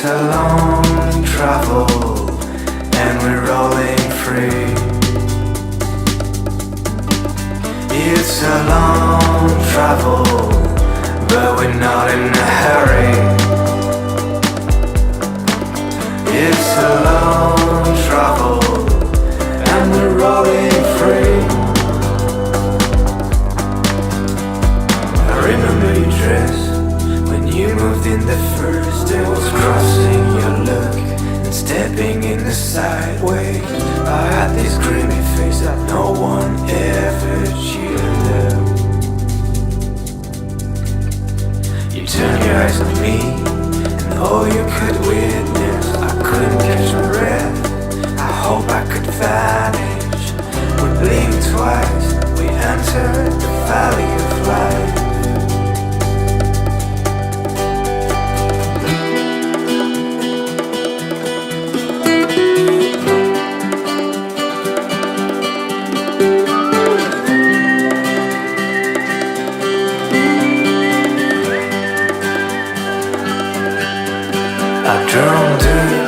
a long travel and we're rolling free. It's a long travel, but we're not in a hurry. It's a long travel and we're rolling free. I remember your dress when you moved in the first. It was crossing your look and stepping in the sideways. I had this creamy face that no one ever cheered up. You turned your eyes on me and all you could witness. I couldn't catch my breath, I hope I could vanish. We blinked twice, we entered the valley of life. I drove to